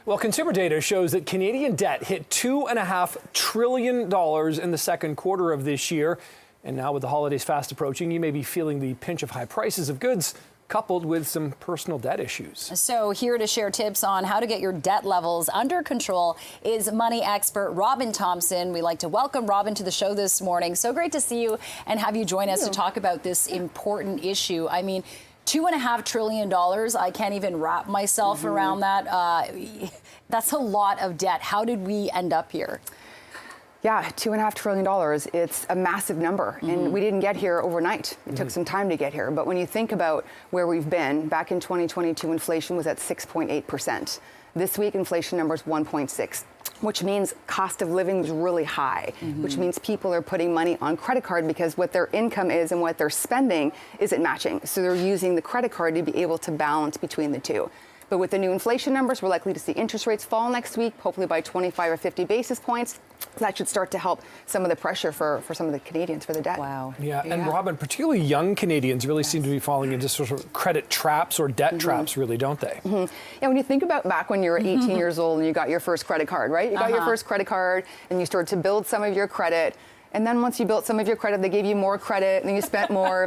Well, consumer data shows that Canadian debt hit $2.5 trillion in the second quarter of this year. And now with the holidays fast approaching, you may be feeling the pinch of high prices of goods coupled with some personal debt issues. So here to share tips on how to get your debt levels under control is money expert Robin Thompson. We'd like to welcome Robin to the show this morning. So great to see you and have you join us to talk about this important issue. I mean, $2.5 trillion. I can't even wrap myself around that. That's a lot of debt. How did we end up here? Yeah, $2.5 trillion. It's a massive number. And we didn't get here overnight. It took some time to get here. But when you think about where we've been, back in 2022, inflation was at 6.8%. This week, inflation number is 1.6%. Which means cost of living is really high, which means people are putting money on credit card because what their income is and what they're spending isn't matching. So they're using the credit card to be able to balance between the two. But with the new inflation numbers, we're likely to see interest rates fall next week, hopefully by 25 or 50 basis points. That should start to help some of the pressure for some of the Canadians for the debt. Wow. Yeah, and Robin, particularly young Canadians really seem to be falling into sort of credit traps or debt traps, really, don't they? Yeah, when you think about back when you were 18 years old and you got your first credit card, right? You got your first credit card and you started to build some of your credit. And then once you built some of your credit, they gave you more credit and then you spent more.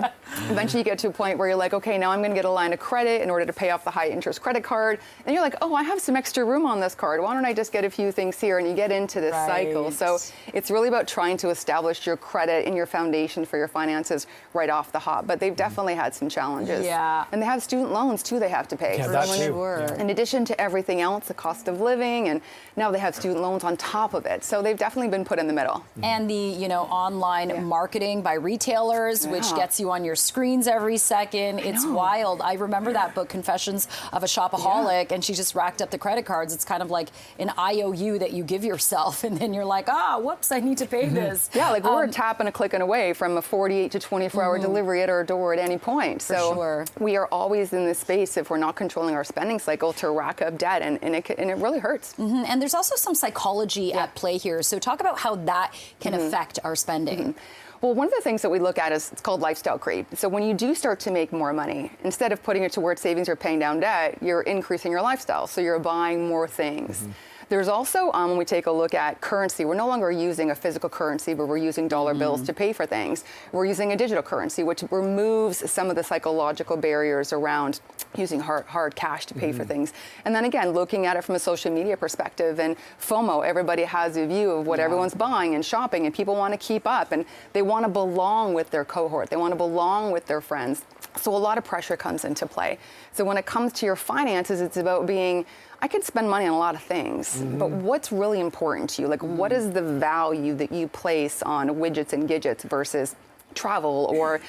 Eventually you get to a point where you're like, okay, now I'm going to get a line of credit in order to pay off the high interest credit card. And you're like, oh, I have some extra room on this card. Why don't I just get a few things here? And you get into this cycle. So it's really about trying to establish your credit and your foundation for your finances right off the hop. But they've definitely had some challenges. Yeah. And they have student loans too they have to pay. Yeah, that too. In addition to everything else, the cost of living, and now they have student loans on top of it. So they've definitely been put in the middle. And the, online marketing by retailers, which gets you on your screens every second. It's wild. I remember that book, Confessions of a Shopaholic, and she just racked up the credit cards. It's kind of like an IOU that you give yourself, and then you're like, whoops, I need to pay this. Yeah, like we're a tap and a clicking away from a 48 to 24-hour delivery at our door at any point. So we are always in this space, if we're not controlling our spending cycle, to rack up debt, and it really hurts. And there's also some psychology at play here. So talk about how that can affect our spending. Well, one of the things that we look at is it's called lifestyle creep. So when you do start to make more money, instead of putting it towards savings or paying down debt, you're increasing your lifestyle. So you're buying more things. There's also, when we take a look at currency, we're no longer using a physical currency, but we're using dollar bills to pay for things. We're using a digital currency, which removes some of the psychological barriers around using hard cash to pay for things. And then again, looking at it from a social media perspective and FOMO, everybody has a view of what everyone's buying and shopping, and people want to keep up, and they want to belong with their cohort. They want to belong with their friends. So a lot of pressure comes into play. So when it comes to your finances, it's about being, I can spend money on a lot of things, but what's really important to you? Like, what is the value that you place on widgets and gadgets versus travel or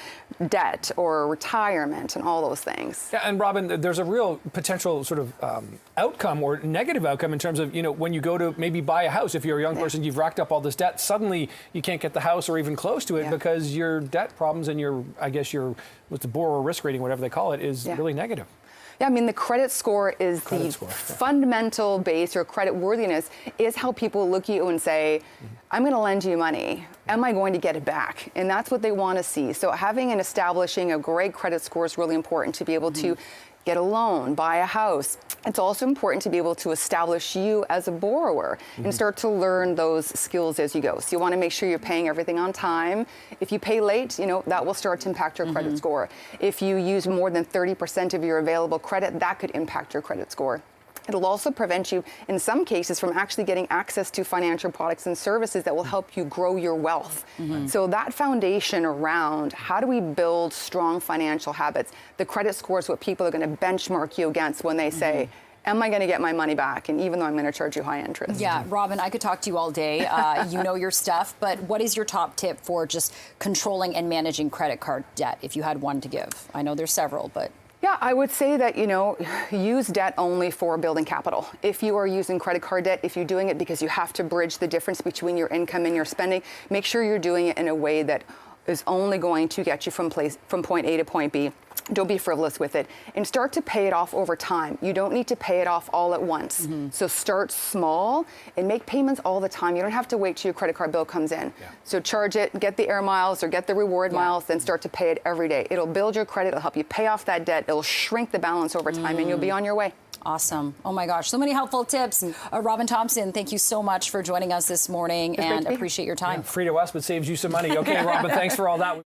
debt or retirement and all those things? Yeah, and Robin, there's a real potential sort of outcome or negative outcome in terms of, when you go to maybe buy a house, if you're a young person, you've racked up all this debt, suddenly you can't get the house or even close to it because your debt problems and your what's the borrower risk rating, whatever they call it, is really negative. Yeah, I mean, the credit score is fundamental base, or credit worthiness is how people look at you and say, I'm going to lend you money. Am I going to get it back? And that's what they want to see. So having and establishing a great credit score is really important to be able to get a loan, buy a house. It's also important to be able to establish you as a borrower and start to learn those skills as you go. So you want to make sure you're paying everything on time. If you pay late, that will start to impact your credit score. If you use more than 30% of your available credit, that could impact your credit score. It'll also prevent you, in some cases, from actually getting access to financial products and services that will help you grow your wealth. So that foundation around how do we build strong financial habits, the credit score is what people are going to benchmark you against when they say, am I going to get my money back? And even though I'm going to charge you high interest. Yeah, Robin, I could talk to you all day. You know your stuff, but what is your top tip for just controlling and managing credit card debt, if you had one to give? I know there's several, but... Yeah, I would say that, use debt only for building capital. If you are using credit card debt, if you're doing it because you have to bridge the difference between your income and your spending, make sure you're doing it in a way that is only going to get you from point A to point B. Don't be frivolous with it, and start to pay it off over time. You don't need to pay it off all at once. So start small and make payments all the time. You don't have to wait till your credit card bill comes in. So charge it, get the air miles or get the reward miles, then start to pay it every day. It'll build your credit, it'll help you pay off that debt, it'll shrink the balance over time, and you'll be on your way. Awesome. Oh my gosh, so many helpful tips. Robin Thompson, thank you so much for joining us this morning and appreciate your time. Free to us, but saves you some money. Okay, Robin, thanks for all that.